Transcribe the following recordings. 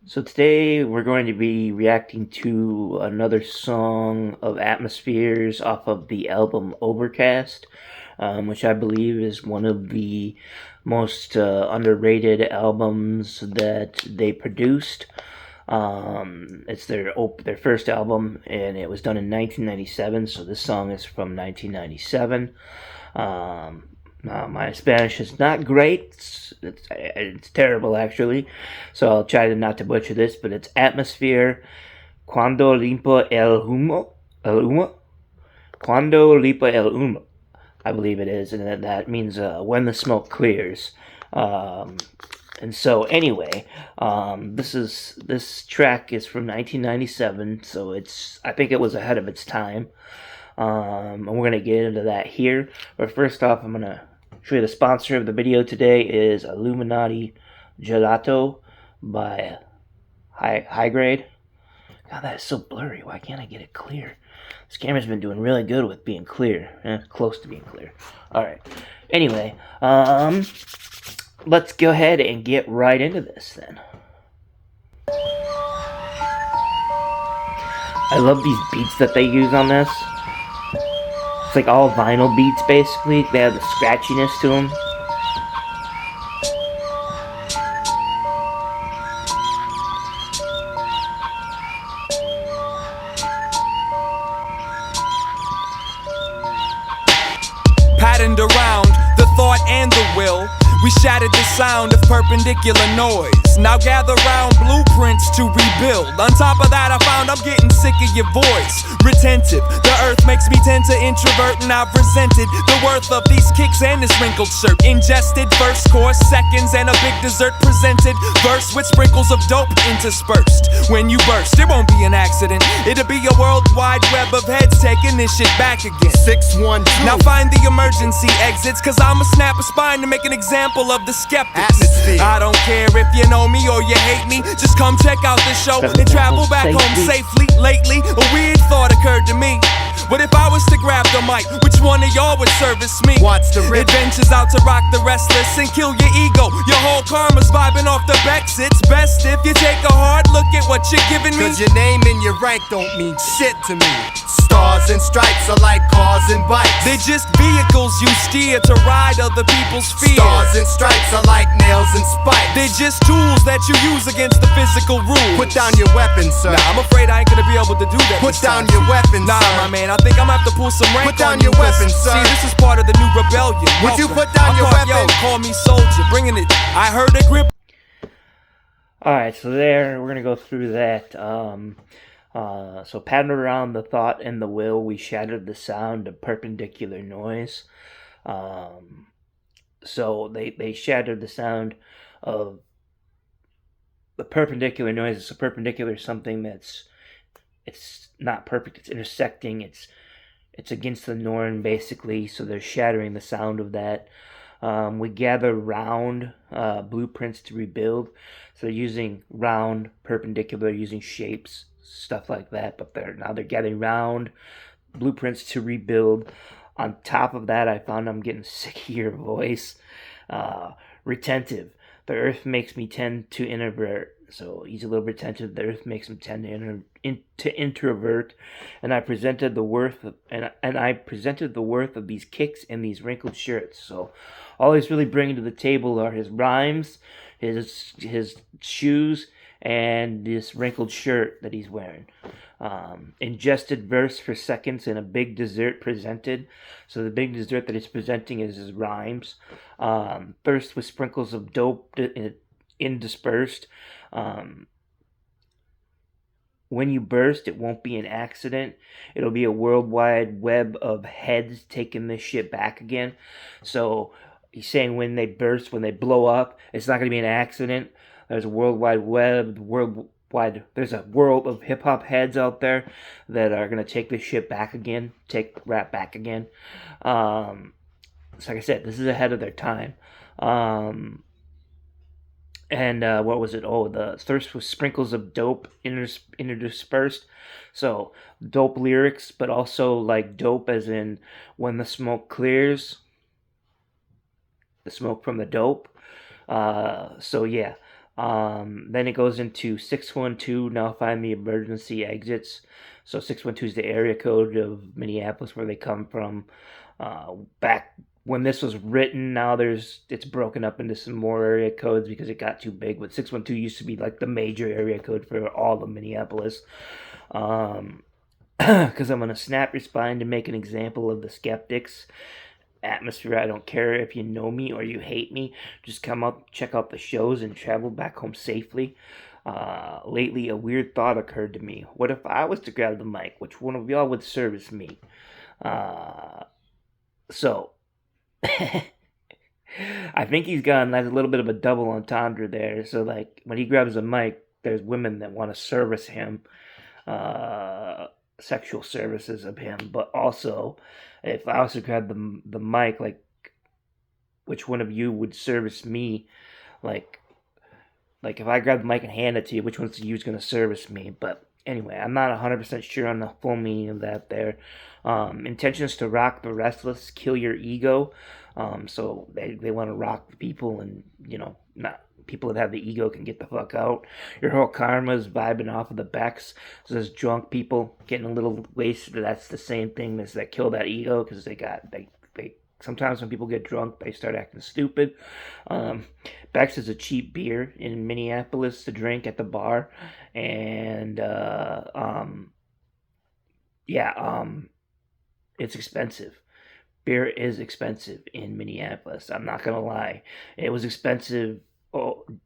So today we're going to be reacting to another song of Atmospheres off of the album Overcast, which I believe is one of the most underrated albums that they produced. It's their first album, and it was done in 1997. So this song is from 1997. My Spanish is not great. It's terrible, actually. So I'll try to not to butcher this, but it's Atmosphere, Cuando Limpia el Humo. El Humo? Cuando Limpia el Humo, I believe it is. And that means when the smoke clears. And so anyway, this track is from 1997, so I think it was ahead of its time. And we're gonna get into that here. But first off, I'm gonna show you the sponsor of the video today is Illuminati Gelato by High Grade. God, that is so blurry. Why can't I get it clear? This camera's been doing really good with being clear, close to being clear. All right. Anyway, let's go ahead and get right into this then. I love these beats that they use on this. It's like all vinyl beats, basically. They have the scratchiness to them. Patterned around the thought and the will, we shattered the sound of perpendicular noise. Now gather round blueprints to rebuild. On top of that, I found I'm getting sick of your voice. Retentive, the earth makes me tend to introvert, and I've resented the worth of these kicks and this wrinkled shirt. Ingested first course, seconds, and a big dessert presented. Verse with sprinkles of dope interspersed. When you burst, it won't be an accident. It'll be a worldwide web of heads taking this shit back again. 612. Now find the emergency exits, cause I'ma snap a spine to make an example of the skeptics. Atmosphere. I don't care if you know me or you hate me, just come check out this show and travel back home safely. Lately, a weird thought occurred to me. What if I was to grab the mic? Which one of y'all would service me? Watch the rip. Adventures out to rock the restless and kill your ego. Your whole karma's vibing off the Bex. It's best if you take a hard look at what you're giving me. Cause your name and your rank don't mean shit to me. Stars and stripes are like cars and bikes. They're just vehicles you steer to ride other people's fears. Stars and stripes are like nails and spikes. They're just tools that you use against the physical rules. Put down your weapons, sir. Nah, I'm afraid I ain't gonna be able to do that. Put down your weapons, Nah, sir. my man, I think I'm gonna have to pull some rank. Put down on your weapons, sir. See, this is part of the new rebellion. Would you Welcome. put down your Yo, weapons? call me soldier, bringing it. I heard a grip. Alright, so there, we're going to go through that. So patterned around the thought and the will, we shattered the sound of perpendicular noise. So they shattered the sound of the perpendicular noise. So perpendicular is something it's not perfect, it's intersecting, it's against the norm, basically. So they're shattering the sound of that. We gather round blueprints to rebuild. So they're using round, perpendicular, using shapes, stuff like that. But they're gathering round blueprints to rebuild. On top of that, I found I'm getting sick of your voice. Retentive. The earth makes me tend to introvert. So he's a little retentive. The earth makes him tend to introvert. And I presented the worth of these kicks and these wrinkled shirts. So all he's really bringing to the table are his rhymes, his shoes, and this wrinkled shirt that he's wearing. Ingested verse for seconds and a big dessert presented. So the big dessert that he's presenting is his rhymes. Thirst with sprinkles of dope interspersed. When you burst, it won't be an accident. It'll be a worldwide web of heads taking this shit back again. So he's saying when they burst, when they blow up, it's not going to be an accident. There's a worldwide web, there's a world of hip-hop heads out there that are going to take this shit back again, take rap back again. So like I said, this is ahead of their time. And what was it? Oh, the thirst with sprinkles of dope interspersed. So dope lyrics, but also like dope as in when the smoke clears. The smoke from the dope. So yeah, Then it goes into 612, now find the emergency exits. So 612 is the area code of Minneapolis where they come from. Back when this was written, now it's broken up into some more area codes because it got too big. But 612 used to be like the major area code for all of Minneapolis. Because I'm going to snap your spine to make an example of the skeptics atmosphere. I don't care if you know me or you hate me. Just come up, check out the shows, and travel back home safely. Lately, a weird thought occurred to me. What if I was to grab the mic? Which one of y'all would service me? So, I think he's gone. That's a little bit of a double entendre there. So, like, when he grabs a mic, there's women that want to service him. Sexual services of him, but also if I was to grab the mic, like which one of you would service me? Like if I grab the mic and hand it to you, which one's you going to service me? But anyway, I'm not 100% sure on the full meaning of that there. Intentions to rock the restless, kill your ego. So they want to rock the people, and not people that have the ego can get the fuck out. Your whole karma is vibing off of the backs. So there's drunk people getting a little wasted. That's the same thing as that kill that ego, because they sometimes when people get drunk, they start acting stupid. Beck's is a cheap beer in Minneapolis to drink at the bar, and it's expensive. Beer is expensive in Minneapolis. I'm not gonna lie. It was expensive,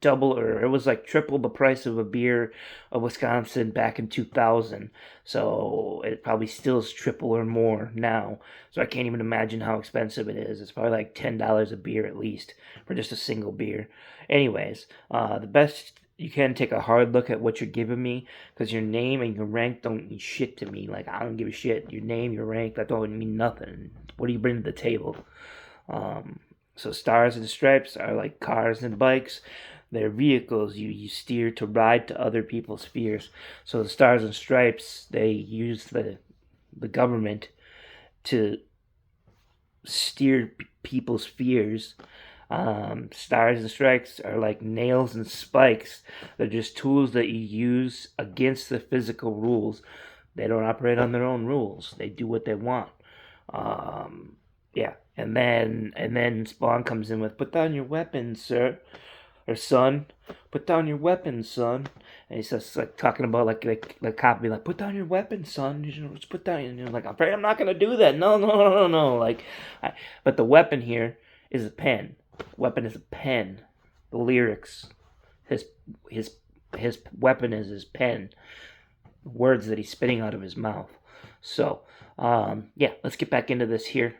double, or it was like triple the price of a beer of Wisconsin back in 2000. So it probably still is triple or more now. So I can't even imagine how expensive it is. It's probably like $10 a beer at least for just a single beer. Anyways, the best you can take a hard look at what you're giving me, because your name and your rank don't mean shit to me. Like, I don't give a shit. Your name, your rank, that don't mean nothing. What do you bring to the table? So stars and stripes are like cars and bikes. They're vehicles you steer to ride to other people's fears. So the stars and stripes, they use the government to steer people's fears. Stars and stripes are like nails and spikes. They're just tools that you use against the physical rules. They don't operate on their own rules. They do what they want. And then Spawn comes in with, "Put down your weapons, sir, or son. Put down your weapons, son." And he's just like talking about like cop being like, "Put down your weapons, son. Just put down." And you're like, "I'm afraid I'm not gonna do that. No." But the weapon here is a pen. Weapon is a pen. The lyrics, his weapon is his pen. Words that he's spitting out of his mouth. So, let's get back into this here.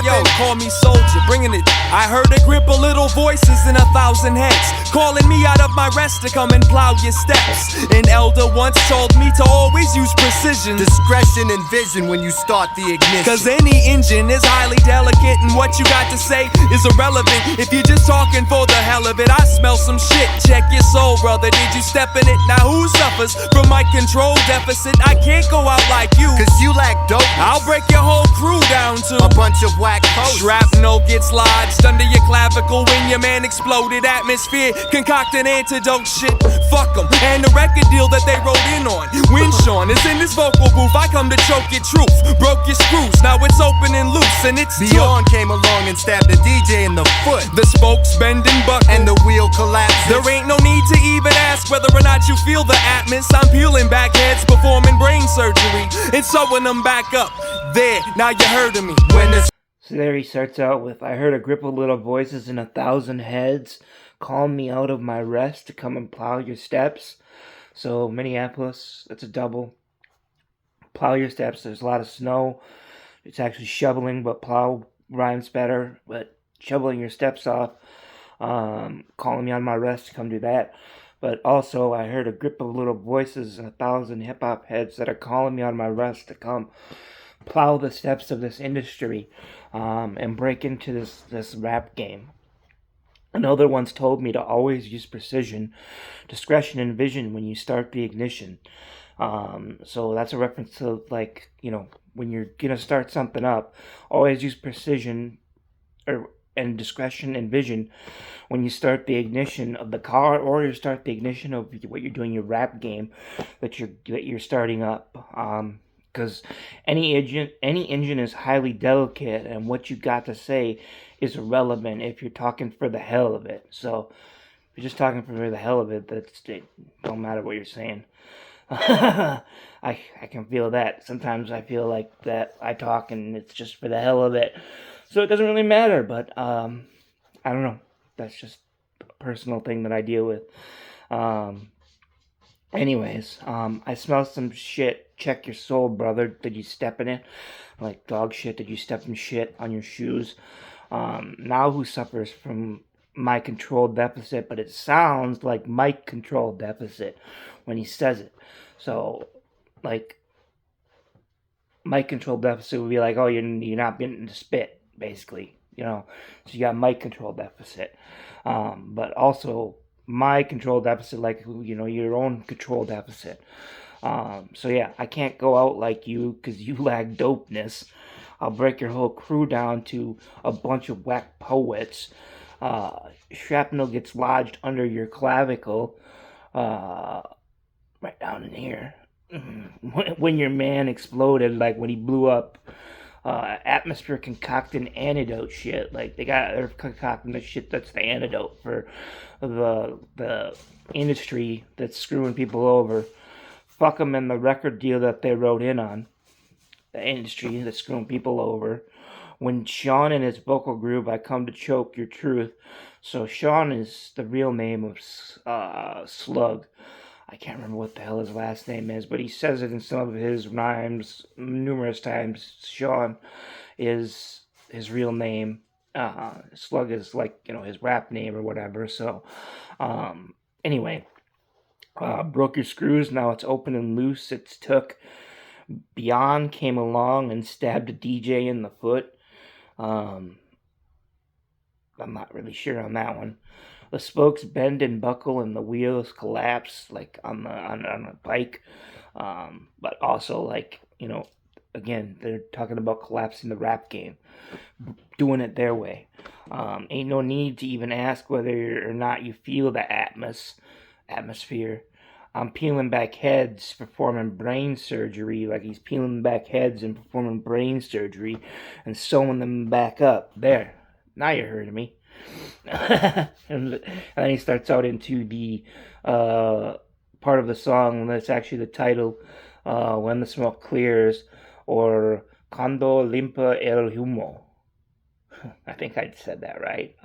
Yo, call me soldier, bringing it. I heard a grip of little voices in 1,000 heads, calling me out of my rest to come and plow your steps. An elder once told me to always use precision, Discretion and vision when you start the ignition. cause any engine is highly delicate, and what you got to say is irrelevant if you're just talking for the hell of it. I smell some shit, check your soul, brother. Did you step in it? Now who suffers from my control deficit? I can't go out like you, Cause you lack dope. I'll break your whole crew down to A bunch of whack posts. shrapnel gets lodged under your clavicle when your man exploded. Atmosphere, concoct an antidote shit. Fuck 'em. And the record deal that they wrote in on. When Sean is in this vocal booth, I come to choke your truth. Broke your screws, now it's open and loose, and it's Beyond came along and stabbed the DJ in the foot. the spokes bend and buckle, And the wheel collapses. there ain't no need to even ask whether or not you feel the atmos. I'm peeling back heads, performing brain surgery, and sewing them back up. There, now you heard of me. When the So there he starts out with, "I heard a grip of little voices in 1,000 heads, call me out of my rest to come and plow your steps." So Minneapolis, that's a double. Plow your steps. There's a lot of snow. It's actually shoveling, but plow rhymes better. But shoveling your steps off, calling me on my rest to come do that. But also, I heard a grip of little voices and 1,000 hip-hop heads that are calling me on my rest to come plow the steps of this industry, and break into this rap game. Another once told me to always use precision, discretion, and vision when you start the ignition. So that's a reference to, like, when you're gonna start something up, always use precision, or and discretion and vision when you start the ignition of the car, or you start the ignition of what you're doing, your rap game that you're starting up. Because any engine is highly delicate, and what you got to say is irrelevant if you're talking for the hell of it. So if you're just talking for the hell of it, it don't matter what you're saying. I can feel that. Sometimes I feel like that I talk and it's just for the hell of it. So it doesn't really matter, but I don't know. That's just a personal thing that I deal with. Anyways, I smell some shit. Check your soul, brother. Did you step in it? Like dog shit. Did you step in shit on your shoes? Now who suffers from my control deficit? But it sounds like Mike control deficit when he says it. So, like, mic control deficit would be like, oh, you're not getting to spit, basically, So you got mic control deficit. But also my control deficit, like, your own control deficit. So yeah, I can't go out like you because you lack dopeness. I'll break your whole crew down to a bunch of whack poets. Shrapnel gets lodged under your clavicle. Right down in here. When your man exploded, like when he blew up, atmosphere concocting antidote shit. Like they're concocting the shit that's the antidote for the industry that's screwing people over. Fuck them and the record deal that they wrote in on. The industry that's screwing people over. When Sean and his vocal group, I come to choke your truth. So Sean is the real name of Slug. I can't remember what the hell his last name is, but he says it in some of his rhymes numerous times. Sean is his real name. Slug is like, his rap name or whatever. So, anyway, broke your screws. Now it's open and loose. It's took. Beyond came along and stabbed a DJ in the foot. I'm not really sure on that one. The spokes bend and buckle and the wheels collapse like on a bike. But also, like, again, they're talking about collapsing the rap game, doing it their way. Ain't no need to even ask whether or not you feel the atmosphere. I'm peeling back heads, performing brain surgery, like he's peeling back heads and performing brain surgery and sewing them back up. There. Now you're hearing me. And then he starts out into the part of the song that's actually the title, When the Smoke Clears, or Cuando, Limpia, Humo. I think I said that right.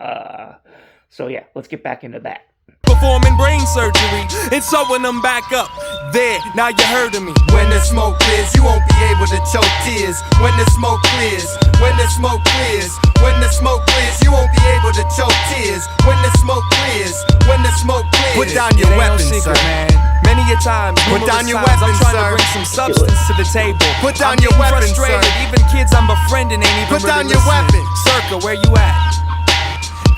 So yeah, let's get back into that. Performing brain surgery and sewing them back up. There, now you heard of me. When the smoke clears, you won't be able to choke tears. When the smoke clears, when the smoke clears, when the smoke clears, you won't be able to choke tears. When the smoke clears, when the smoke clears. Put down your weapons, no secret, sir. Man. Many a time, put down your times, weapons, I'm trying sir. to bring some substance to the table. Put down I'm your weapons, frustrated. sir. Even kids I'm befriending ain't even Put really down your listening. weapons. Circa, where you at?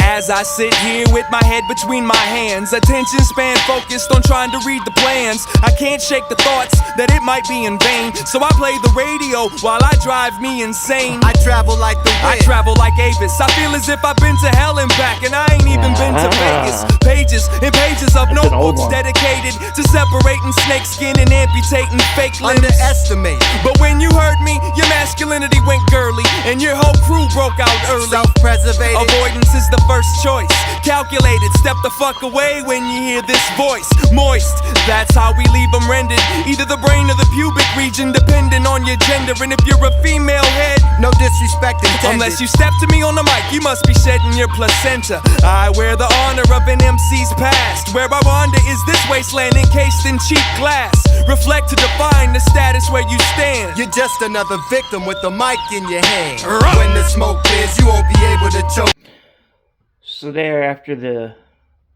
As I sit here with my head between my hands, attention span focused on trying to read the plans. I can't shake the thoughts that it might be in vain, so I play the radio while I drive me insane. I travel like the wind. I travel like Avis. I feel as if I've been to hell and back, and I ain't even been to Vegas. Pages and pages of notebooks dedicated to separating snakeskin and amputating fake limbs. Underestimate. But when you heard me, your masculinity went girly, and your whole crew broke out early. Self-preservated. Avoidance is the first choice. Calculated, step the fuck away when you hear this voice. Moist, that's how we leave them rendered. Either the brain or the pubic region, depending on your gender. And if you're a female head, no disrespect intended. Unless you step to me on the mic, you must be shedding your placenta. I wear the honor of an MC's past, where I wonder, is this wasteland encased in cheap glass? Reflect to define the status where you stand. You're just another victim with the mic in your hand. When the smoke clears, you won't be able to choke. So there, after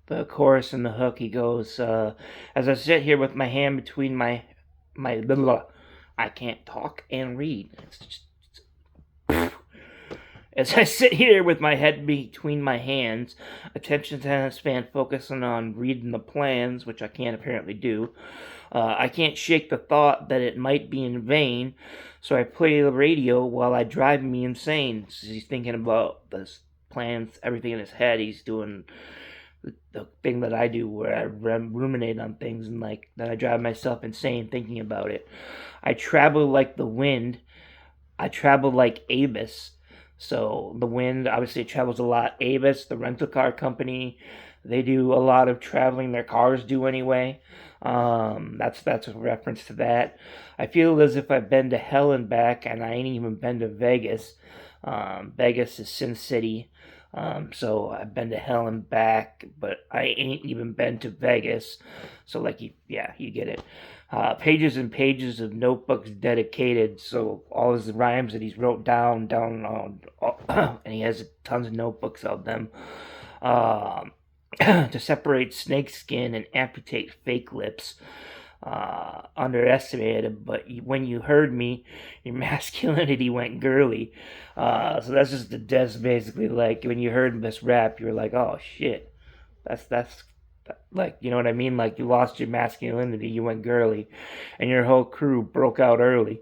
the chorus and the hook, he goes, as I sit here with my hand between my blah, blah, blah. I can't talk and read. As I sit here with my head between my hands, attention span focusing on reading the plans, which I can't apparently do. I can't shake the thought that it might be in vain, so I play the radio while I drive me insane. So he's thinking about this plans everything in his head. He's doing the thing that I do, where I ruminate on things, and like then I drive myself insane thinking about it. I travel like the wind. I travel like Avis. So the wind obviously travels a lot. Avis, the rental car company, they do a lot of traveling. Their cars do anyway. That's a reference to that. I feel as if I've been to hell and back, and I ain't even been to Vegas. Vegas is Sin City. So I've been to hell and back, but I ain't even been to Vegas. So like, you get it. Pages and pages of notebooks dedicated. So all his rhymes that he's wrote down, and he has tons of notebooks of them. To separate snakeskin and amputate fake lips. Underestimated, but when you heard me, your masculinity went girly. So that's basically like when you heard this rap, you were like, oh shit, that's like, you know what I mean? Like, you lost your masculinity, you went girly, and your whole crew broke out early.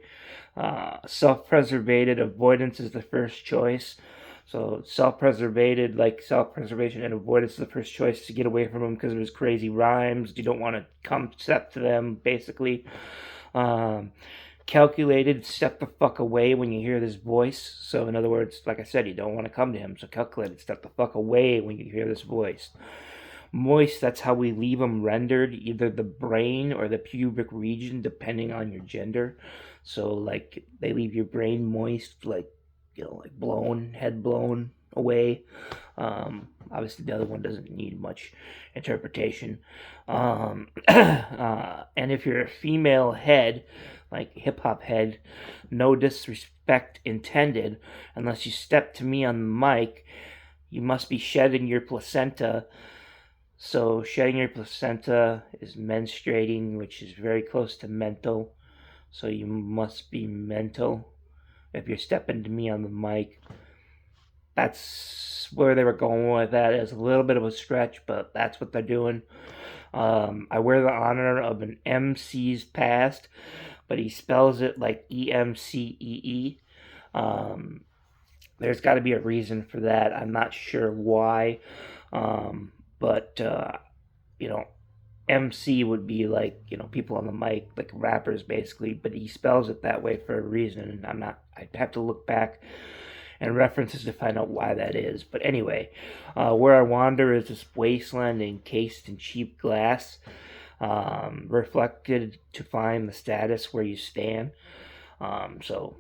Self-preservated avoidance is the first choice. So self-preservated, like self-preservation and avoidance is the first choice to get away from him because of his crazy rhymes. You don't want to come step to them, basically. Calculated, step the fuck away when you hear this voice. So in other words, like I said, you don't want to come to him. So calculated, step the fuck away when you hear this voice. Moist, that's how we leave them rendered, either the brain or the pubic region, depending on your gender. So like, they leave your brain moist, like, you know, like blown, head blown away. Obviously the other one doesn't need much interpretation. And if you're a female head, like hip-hop head, no disrespect intended, unless you step to me on the mic, you must be shedding your placenta. So shedding your placenta is menstruating, which is very close to mental. So you must be mental if you're stepping to me on the mic. That's where they were going with that. It's a little bit of a stretch, but that's what they're doing. I wear the honor of an MC's past, but he spells it like EMCEE. There's got to be a reason for that. I'm not sure why. But you know, MC would be like, you know, people on the mic, like rappers basically, but he spells it that way for a reason, and I'd have to look back and references to find out why that is. But anyway, where I wander is this wasteland encased in cheap glass, reflected to find the status where you stand. So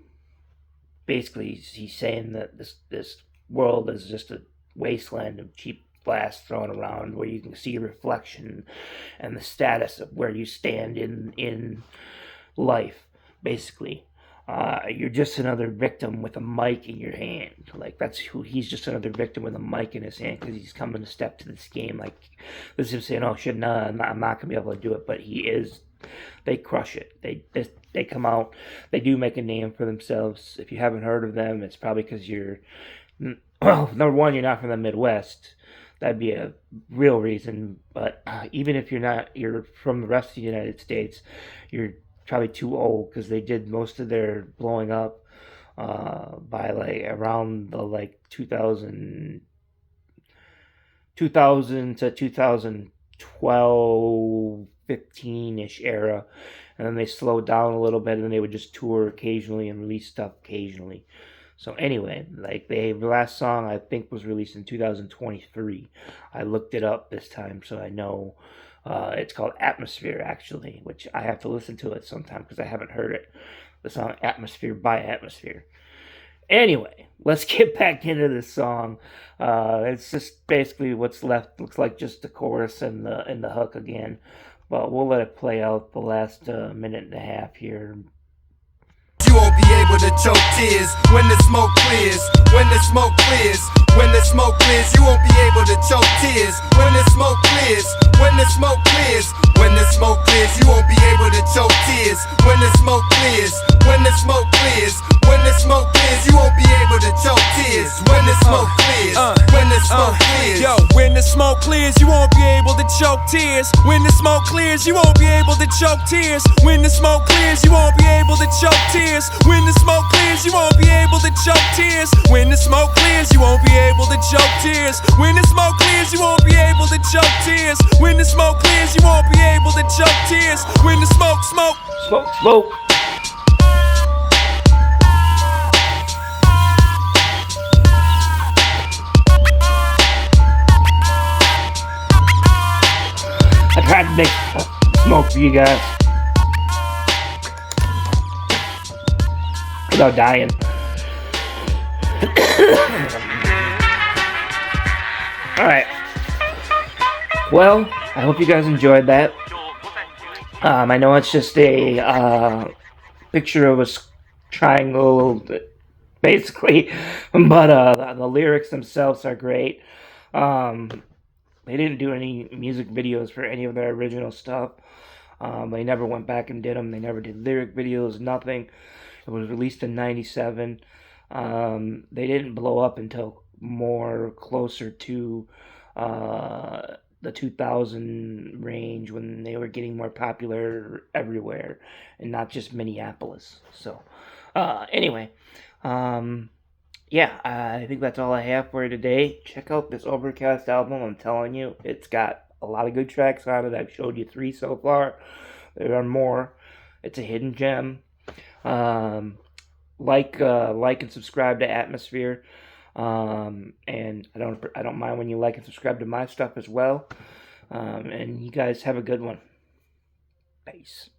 basically he's saying that this world is just a wasteland of cheap glass thrown around where you can see your reflection and the status of where you stand in life, basically. You're just another victim with a mic in your hand. Like, that's who he's, just another victim with a mic in his hand, because he's coming to step to this game. Like, this is him saying, oh shit, nah, I'm not going to be able to do it, but he is. They crush it. They come out, they do make a name for themselves. If you haven't heard of them, it's probably because you're, well, number one, you're not from the Midwest. That'd be a real reason. But even if you're not, you're from the rest of the United States, you're probably too old, because they did most of their blowing up by like around the like 2000 to 2012, 15-ish era, and then they slowed down a little bit, and they would just tour occasionally and release stuff occasionally. So anyway, like, the last song I think was released in 2023. I looked it up this time, so I know. It's called Atmosphere, actually, which I have to listen to it sometime because I haven't heard it. The song Atmosphere by Atmosphere. Anyway, let's get back into this song. It's just basically what's left. Looks like just the chorus and the hook again. But we'll let it play out the last minute and a half here. You won't be able to choke tears when the smoke clears. When the smoke clears. When the smoke clears, you won't be able to choke tears. When the smoke clears. When the smoke clears. When the smoke clears, you won't be able to choke tears. When the smoke clears. When the smoke clears. When the smoke clears, you won't be able to choke tears. When the smoke clears. When the smoke clears. Yo, when the smoke clears, you won't be able to choke tears. When the smoke clears, you won't be able to choke tears. When the smoke clears, you won't be able to choke tears. When the smoke clears, you won't be able to choke tears. When the smoke clears, you won't be able to choke tears. When the smoke clears, you won't be able to choke tears. When the smoke clears, you won't be able to choke tears. When the smoke, smoke. Smoke. I tried to make smoke for you guys without dying. Alright. Well, I hope you guys enjoyed that. I know it's just a picture of a triangle, basically, but the lyrics themselves are great. They didn't do any music videos for any of their original stuff. They never went back and did them. They never did lyric videos, nothing. It was released in 97. They didn't blow up until more closer to the 2000 range, when they were getting more popular everywhere and not just Minneapolis. So, anyway, yeah, I think that's all I have for you today. Check out this Overcast album. I'm telling you, it's got a lot of good tracks on it. I've showed you 3 so far. There are more. It's a hidden gem. Like and subscribe to Atmosphere. And I don't mind when you like and subscribe to my stuff as well. And you guys have a good one. Peace.